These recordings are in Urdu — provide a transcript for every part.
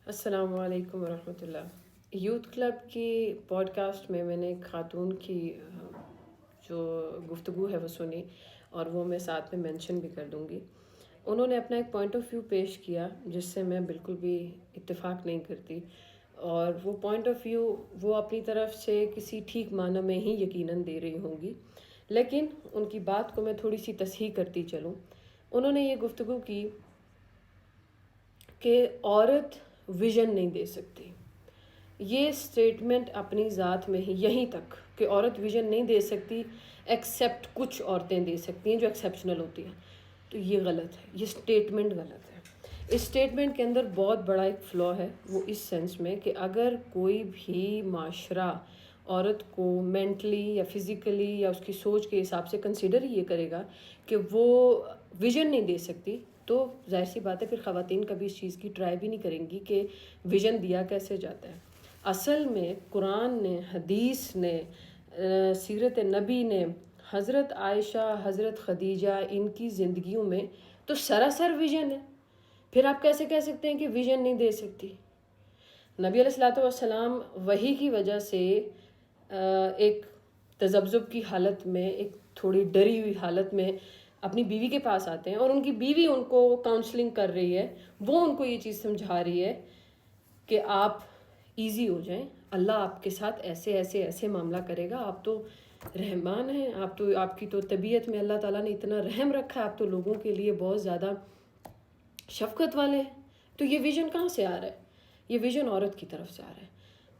السلام علیکم ورحمۃ اللہ۔ یوتھ کلب کی پوڈ کاسٹ میں نے ایک خاتون کی جو گفتگو ہے وہ سنی، اور وہ میں ساتھ میں مینشن بھی کر دوں گی۔ انہوں نے اپنا ایک پوائنٹ آف ویو پیش کیا جس سے میں بالکل بھی اتفاق نہیں کرتی، اور وہ پوائنٹ آف ویو وہ اپنی طرف سے کسی ٹھیک معنی میں ہی یقیناً دے رہی ہوں گی، لیکن ان کی بات کو میں تھوڑی سی تصحیح کرتی چلوں۔ انہوں نے یہ گفتگو کی کہ عورت ویژن نہیں دے سکتی۔ یہ سٹیٹمنٹ اپنی ذات میں ہی یہیں تک کہ عورت ویژن نہیں دے سکتی، ایکسیپٹ کچھ عورتیں دے سکتی ہیں جو ایکسیپشنل ہوتی ہیں، تو یہ غلط ہے، یہ سٹیٹمنٹ غلط ہے۔ اس سٹیٹمنٹ کے اندر بہت بڑا ایک فلا ہے، وہ اس سینس میں کہ اگر کوئی بھی معاشرہ عورت کو مینٹلی یا فزیکلی یا اس کی سوچ کے حساب سے کنسیڈر یہ کرے گا کہ وہ ویژن نہیں دے سکتی، تو ظاہر سی بات ہے پھر خواتین کبھی اس چیز کی ٹرائی بھی نہیں کریں گی کہ ویژن دیا کیسے جاتا ہے۔ اصل میں قرآن نے، حدیث نے، سیرت نبی نے، حضرت عائشہ، حضرت خدیجہ، ان کی زندگیوں میں تو سراسر ویژن ہے، پھر آپ کیسے کہہ سکتے ہیں کہ ویژن نہیں دے سکتی؟ نبی علیہ الصلوۃ والسلام وحی کی وجہ سے ایک تذبذب کی حالت میں، ایک تھوڑی ڈری ہوئی حالت میں اپنی بیوی کے پاس آتے ہیں، اور ان کی بیوی ان کو کاؤنسلنگ کر رہی ہے، وہ ان کو یہ چیز سمجھا رہی ہے کہ آپ ایزی ہو جائیں، اللہ آپ کے ساتھ ایسے ایسے ایسے معاملہ کرے گا، آپ تو رحمان ہیں، آپ کی تو طبیعت میں اللہ تعالیٰ نے اتنا رحم رکھا ہے، آپ تو لوگوں کے لیے بہت زیادہ شفقت والے ہیں۔ تو یہ ویژن کہاں سے آ رہا ہے؟ یہ ویژن عورت کی طرف سے آ رہا ہے۔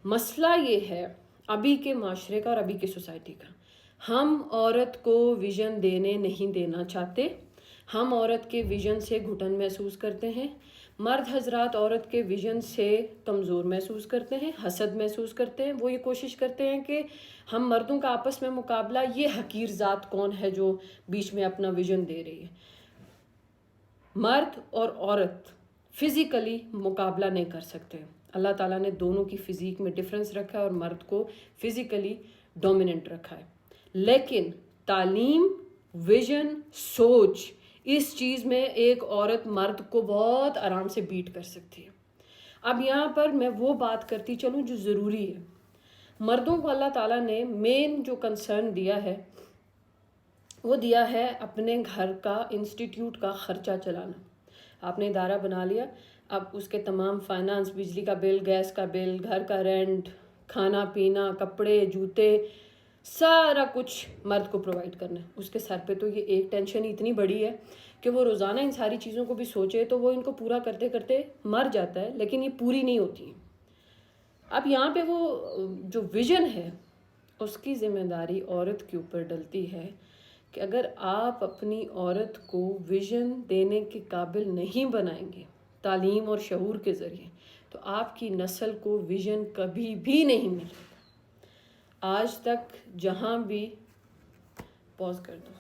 مسئلہ یہ ہے ابھی کے معاشرے کا اور ابھی کے سوسائٹی کا، ہم عورت کو ویژن نہیں دینا چاہتے، ہم عورت کے ویژن سے گھٹن محسوس کرتے ہیں، مرد حضرات عورت کے ویژن سے کمزور محسوس کرتے ہیں، حسد محسوس کرتے ہیں، وہ یہ کوشش کرتے ہیں کہ ہم مردوں کا آپس میں مقابلہ، یہ حقیر ذات کون ہے جو بیچ میں اپنا ویژن دے رہی ہے۔ مرد اور عورت فزیکلی مقابلہ نہیں کر سکتے، اللہ تعالیٰ نے دونوں کی فزیک میں ڈفرنس رکھا ہے اور مرد کو فزیکلی ڈومیننٹ رکھا ہے، لیکن تعلیم، ویژن، سوچ، اس چیز میں ایک عورت مرد کو بہت آرام سے بیٹ کر سکتی ہے۔ اب یہاں پر میں وہ بات کرتی چلوں جو ضروری ہے۔ مردوں کو اللہ تعالیٰ نے مین جو کنسرن دیا ہے وہ دیا ہے اپنے گھر کا، انسٹیٹیوٹ کا خرچہ چلانا۔ آپ نے ادارہ بنا لیا، اب اس کے تمام فائنانس، بجلی کا بل، گیس کا بل، گھر کا رینٹ، کھانا پینا، کپڑے، جوتے، سارا کچھ مرد کو پرووائڈ کرنا ہے۔ اس کے سر پہ تو یہ ایک ٹینشن اتنی بڑی ہے کہ وہ روزانہ ان ساری چیزوں کو بھی سوچے تو وہ ان کو پورا کرتے کرتے مر جاتا ہے، لیکن یہ پوری نہیں ہوتی ہیں۔ اب یہاں پہ وہ جو ویژن ہے اس کی ذمہ داری عورت کے اوپر ڈلتی ہے کہ اگر آپ اپنی عورت کو ویژن دینے کے قابل نہیں بنائیں گے تعلیم اور شعور کے ذریعے، تو آپ کی نسل کو ویژن کبھی بھی نہیں ملے گا۔ آج تک جہاں بھی پاز کر دو۔